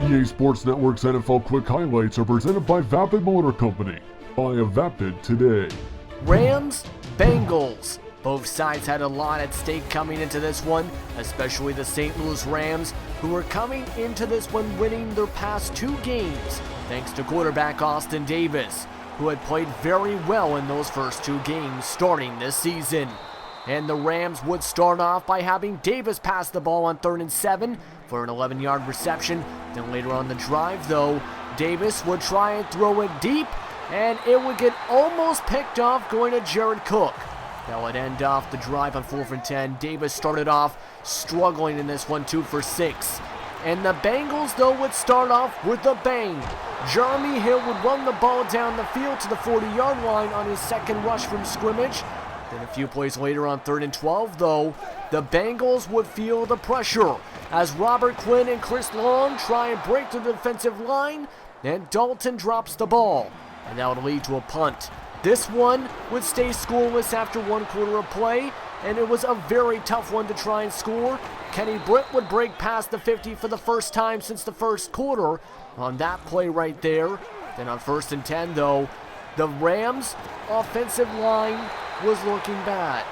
EA Sports Network's NFL Quick Highlights are presented by Vapid Motor Company. Buy a Vapid today. Rams, Bengals. Both sides had a lot at stake coming into this one, especially the St. Louis Rams, who were coming into this one winning their past 2 games, thanks to quarterback Austin Davis, who had played very well in those first 2 games starting this season. And the Rams would start off by having Davis pass the ball on 3rd and 7 for an 11-yard reception. Then later on the drive, though, Davis would try and throw it deep, and it would get almost picked off going to Jared Cook. That would end off the drive on 4th and 10. Davis started off struggling in this one, 2 for 6. And the Bengals, though, would start off with a bang. Jeremy Hill would run the ball down the field to the 40-yard line on his second rush from scrimmage. Then a few plays later on 3rd and 12, though, the Bengals would feel the pressure as Robert Quinn and Chris Long try and break through the defensive line, and Dalton drops the ball, and that would lead to a punt. This one would stay scoreless after 1 quarter of play, and it was a very tough one to try and score. Kenny Britt would break past the 50 for the first time since the first quarter on that play right there. Then on 1st and 10, though, the Rams' offensive line was looking bad,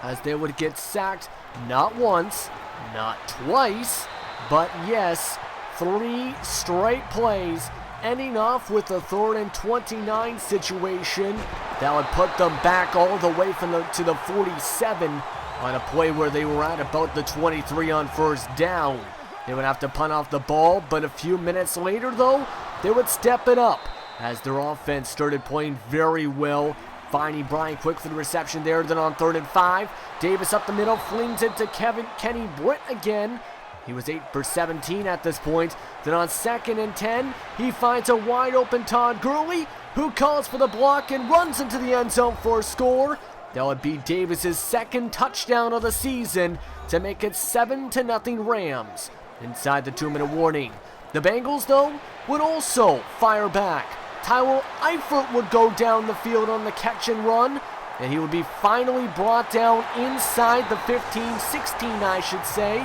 as they would get sacked not once, not twice, but yes, 3 straight plays, ending off with a 3rd and 29 situation that would put them back all the way to the 47 on a play where they were at about the 23 on 1st down. They would have to punt off the ball, but a few minutes later, though, they would step it up as their offense started playing very well, finding Brian Quick for the reception there. Then on 3rd and 5, Davis up the middle, flings it to Kenny Britt again. He was 8 for 17 at this point. Then on 2nd and 10, he finds a wide open Todd Gurley, who calls for the block and runs into the end zone for a score. That would be Davis's 2nd touchdown of the season to make it 7-0 Rams inside the 2-minute warning. The Bengals, though, would also fire back. Tyler Eifert would go down the field on the catch and run, and he would be finally brought down inside the 15-16, I should say.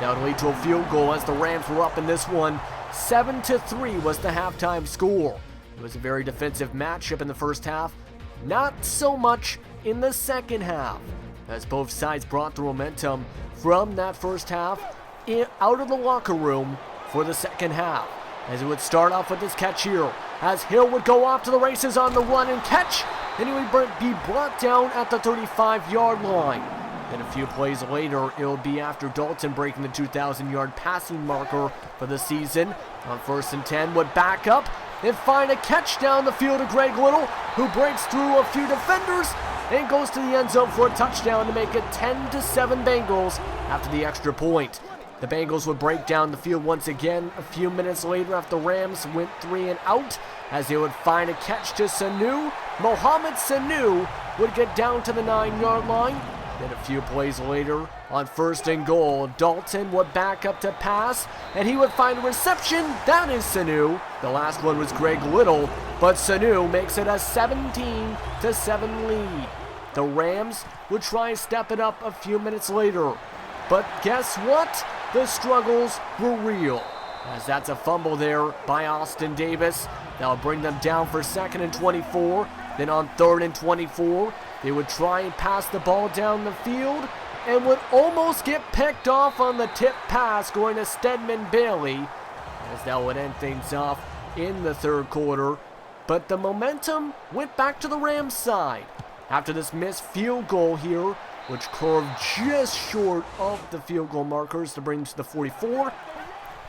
That would lead to a field goal as the Rams were up in this one. 7-3 was the halftime score. It was a very defensive matchup in the first half. Not so much in the second half, as both sides brought the momentum from that first half out of the locker room for the second half. As it would start off with this catch here, as Hill would go off to the races on the run and catch, and he would be brought down at the 35-yard line. Then a few plays later, it will be after Dalton breaking the 2,000-yard passing marker for the season. On 1st and 10, would back up and find a catch down the field to Greg Little, who breaks through a few defenders and goes to the end zone for a touchdown to make it 10-7 Bengals after the extra point. The Bengals would break down the field once again a few minutes later after the Rams went 3 and out, as they would find a catch to Sanu. Mohamed Sanu would get down to the 9-yard line. Then a few plays later, on 1st and goal, Dalton would back up to pass, and he would find a reception. That is Sanu. The last one was Greg Little, but Sanu makes it a 17-7 lead. The Rams would try and step it up a few minutes later. But guess what? The struggles were real, as that's a fumble there by Austin Davis. That'll bring them down for 2nd and 24. Then on 3rd and 24, they would try and pass the ball down the field and would almost get picked off on the tip pass going to Stedman Bailey, as that would end things off in the 3rd quarter. But the momentum went back to the Rams' side after this missed field goal here, which curved just short of the field goal markers to bring them to the 44.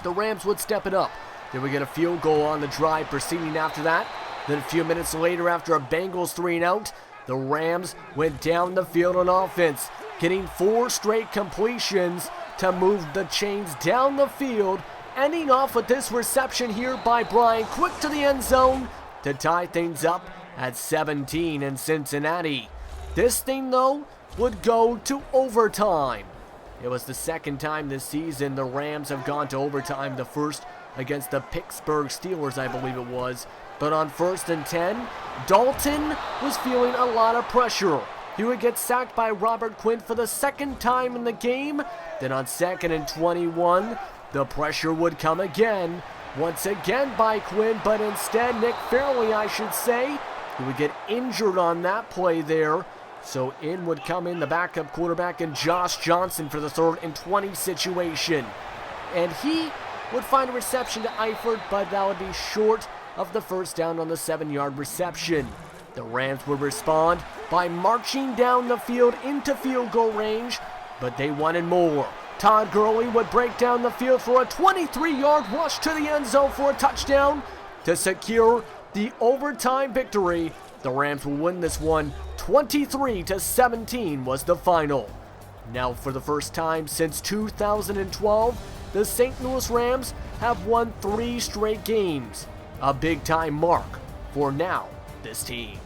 The Rams would step it up. They would get a field goal on the drive proceeding after that. Then a few minutes later, after a Bengals 3 and out, the Rams went down the field on offense, getting 4 straight completions to move the chains down the field, ending off with this reception here by Brian Quick to the end zone to tie things up at 17 in Cincinnati. This thing, though, would go to overtime. It was the 2nd time this season the Rams have gone to overtime, the first against the Pittsburgh Steelers, I believe it was. But on 1st and 10, Dalton was feeling a lot of pressure. He would get sacked by Robert Quinn for the 2nd time in the game. Then on 2nd and 21, The pressure would come again, once again by Quinn, but instead Nick Fairley, I should say, he would get injured on that play there. So in would come in the backup quarterback and Josh Johnson for the 3rd and 20 situation. And he would find a reception to Eifert, but that would be short of the first down on the 7-yard reception. The Rams would respond by marching down the field into field goal range, but they wanted more. Todd Gurley would break down the field for a 23-yard rush to the end zone for a touchdown to secure the overtime victory. The Rams will win this one 23-17 was the final. Now for the first time since 2012, the St. Louis Rams have won 3 straight games. A big time mark for now this team.